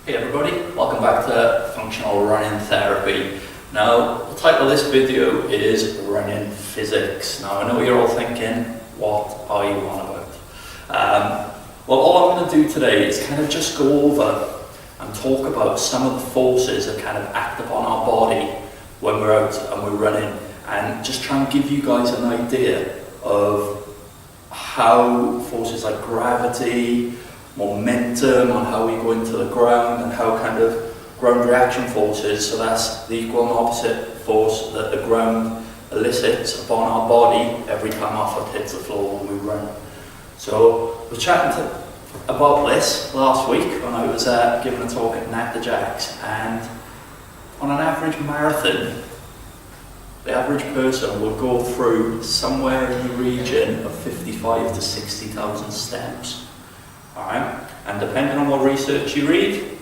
Hey everybody, welcome back to Functional Running Therapy. Now, the title of this video is Running Physics. Now, I know you're all thinking, what are you on about? Well, all I'm going to do today is kind of just go over and talk about some of the forces that kind of act upon our body when we're out and we're running, and just try and give you guys an idea of how forces like gravity, momentum, on how we go into the ground, and how kind of ground reaction forces, so that's the equal and opposite force that the ground elicits upon our body every time our foot hits the floor when we run. So we're chatting about this last week when I was giving a talk at Untitled Chapter, and on an average marathon, the average person will go through somewhere in the region of 55 to 60,000 steps. Alright, and depending on what research you read,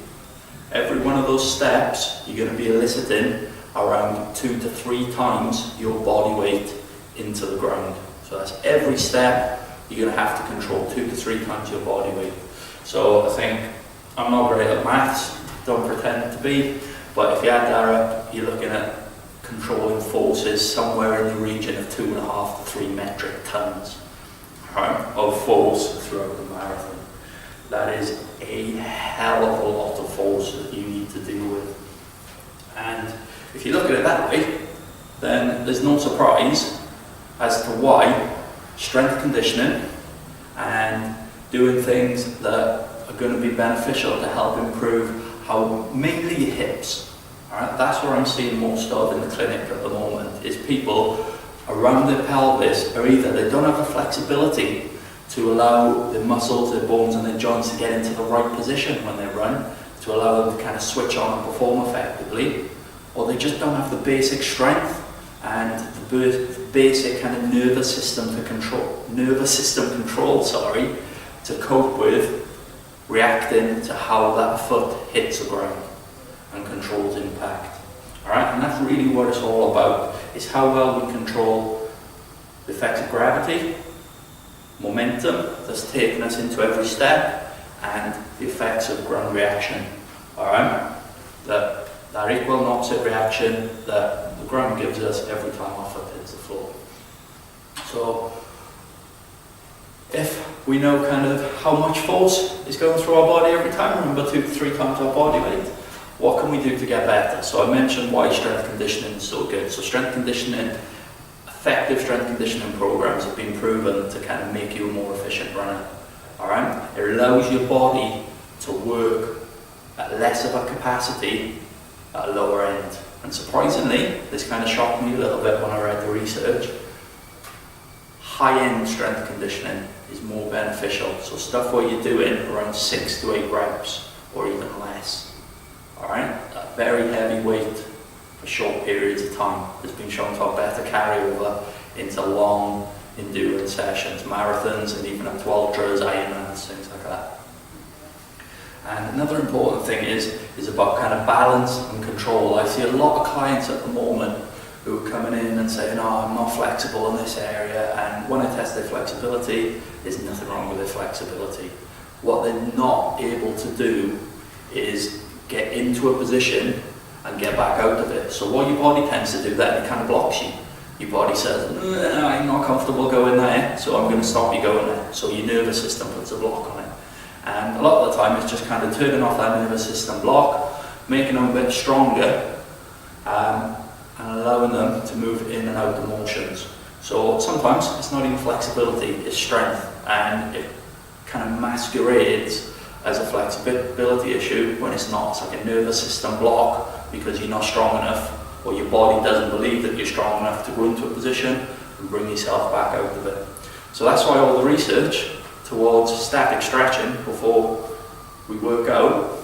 every one of those steps you're going to be eliciting around 2 to 3 times your body weight into the ground. So that's every step you're going to have to control 2 to 3 times your body weight. So I think, I'm not great at maths, don't pretend to be, but if you add that up, you're looking at controlling forces somewhere in the region of 2.5 to 3 metric tons, right, of force throughout the marathon. That is a hell of a lot of force that you need to deal with. And if you look at it that way, then there's no surprise as to why strength conditioning and doing things that are going to be beneficial to help improve how mainly your hips. Alright, that's what I'm seeing most of in the clinic at the moment, is people around their pelvis are either they don't have the flexibility to allow the muscles, their bones and their joints to get into the right position when they run, to allow them to kind of switch on and perform effectively, or they just don't have the basic strength and the basic kind of nervous system control, to cope with reacting to how that foot hits the ground and controls impact. Alright, and that's really what it's all about, is how well we control the effects of gravity, momentum that's taking us into every step, and the effects of ground reaction. Alright? That equal and opposite reaction that the ground gives us every time our foot hits the floor. So, if we know kind of how much force is going through our body every time, remember 2 to 3 times our body weight, what can we do to get better? So I mentioned why strength conditioning is so good. So effective strength conditioning programs have been proven to kind of make you a more efficient runner. Alright? It allows your body to work at less of a capacity at a lower end. And surprisingly, this kind of shocked me a little bit when I read the research, high-end strength conditioning is more beneficial. So stuff where you're doing around 6 to 8 reps or even less. Alright? That very heavy weight for short periods of time has been shown to have better carryover into long endurance sessions, marathons, and even up to ultras, Ironmans, things like that. And another important thing is about kind of balance and control. I see a lot of clients at the moment who are coming in and saying, oh, I'm not flexible in this area, and when I test their flexibility, there's nothing wrong with their flexibility. What they're not able to do is get into a position and get back out of it. So what your body tends to do then, it kind of blocks you. Your body says, I'm not comfortable going there, so I'm going to stop you going there. So your nervous system puts a block on it. And a lot of the time it's just kind of turning off that nervous system block, making them a bit stronger, and allowing them to move in and out of motions. So sometimes it's not even flexibility, it's strength, and it kind of masquerades as a flexibility issue when it's not. It's like a nervous system block because you're not strong enough, or your body doesn't believe that you're strong enough to go into a position and bring yourself back out of it. So that's why all the research towards static stretching before we work out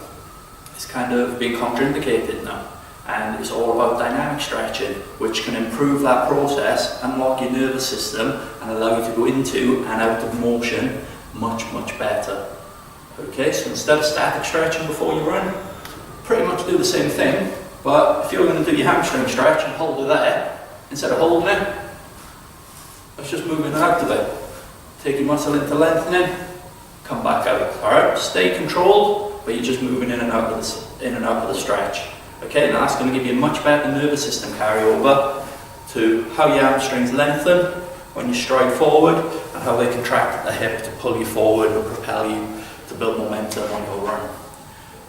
is kind of being contraindicated now. And it's all about dynamic stretching, which can improve that process, unlock your nervous system, and allow you to go into and out of motion much, much better. Okay, so instead of static stretching before you run, pretty much do the same thing, but if you're going to do your hamstring stretch and hold it there, instead of holding it, let's just move in and out of it. Take your muscle into lengthening, come back out. Alright, stay controlled, but you're just moving in and out of the stretch. Okay, now that's going to give you a much better nervous system carryover to how your hamstrings lengthen when you stride forward and how they contract at the hip to pull you forward and propel you to build momentum on your run.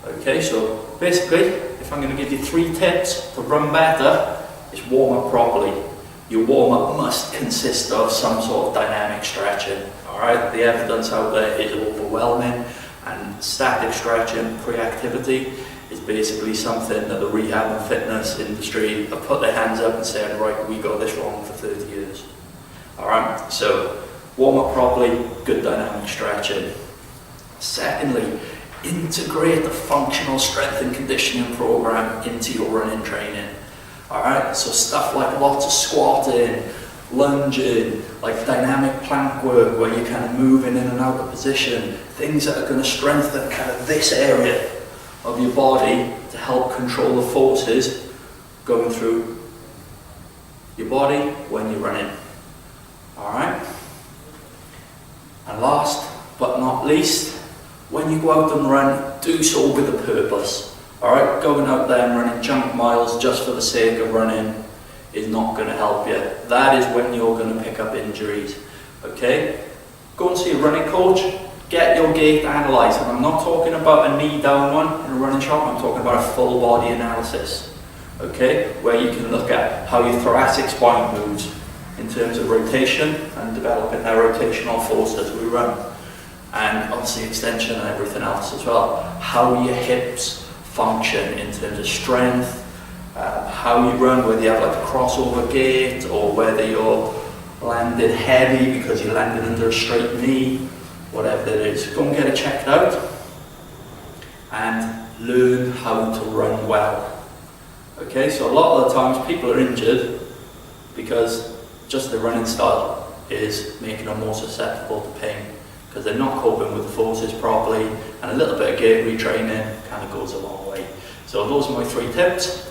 Okay, so basically, if I'm going to give you 3 tips to run better, it's warm up properly. Your warm up must consist of some sort of dynamic stretching. Alright, the evidence out there is overwhelming, and static stretching pre-activity is basically something that the rehab and fitness industry have put their hands up and said, right, we got this wrong for 30 years. Alright, so warm up properly, good dynamic stretching. Secondly, integrate the functional strength and conditioning program into your running training. Alright, so stuff like lots of squatting, lunging, like dynamic plank work where you're kind of moving in and out of position, things that are going to strengthen kind of this area of your body to help control the forces going through your body when you're running. Alright? And last but not least, when you go out and run, do so with a purpose. Alright, going out there and running junk miles just for the sake of running is not going to help you. That is when you're going to pick up injuries. Okay? Go and see a running coach, get your gait analysed. And I'm not talking about a knee down one in a running shop, I'm talking about a full body analysis. Okay? Where you can look at how your thoracic spine moves in terms of rotation and developing that rotational force as we run. And obviously extension and everything else as well. How your hips function in terms of strength, how you run, whether you have like a crossover gait or whether you're landed heavy because you're landing under a straight knee, whatever it is. Go and get it checked out and learn how to run well. Okay, so a lot of the times people are injured because just the running style is making them more susceptible to pain, because they're not coping with the forces properly, and a little bit of gait retraining kind of goes a long way. So those are my 3 tips.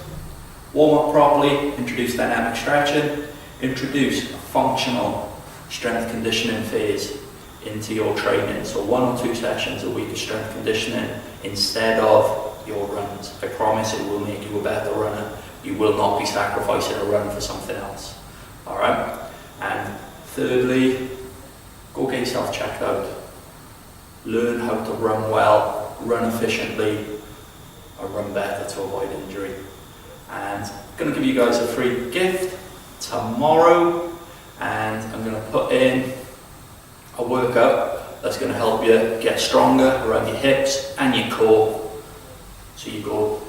Warm up properly, introduce dynamic stretching, introduce a functional strength conditioning phase into your training. So 1 or 2 sessions a week of strength conditioning instead of your runs. I promise it will make you a better runner. You will not be sacrificing a run for something else. Alright? And thirdly, go get yourself checked out. Learn how to run well, run efficiently, or run better to avoid injury. And I'm going to give you guys a free gift tomorrow, and I'm going to put in a workout that's going to help you get stronger around your hips and your core, so you go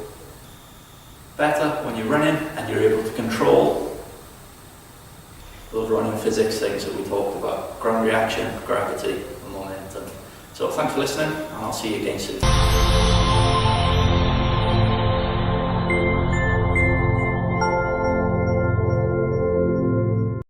better when you're running and you're able to control those running physics things that we talked about: ground reaction, gravity and momentum. So thanks for listening, and I'll see you again soon.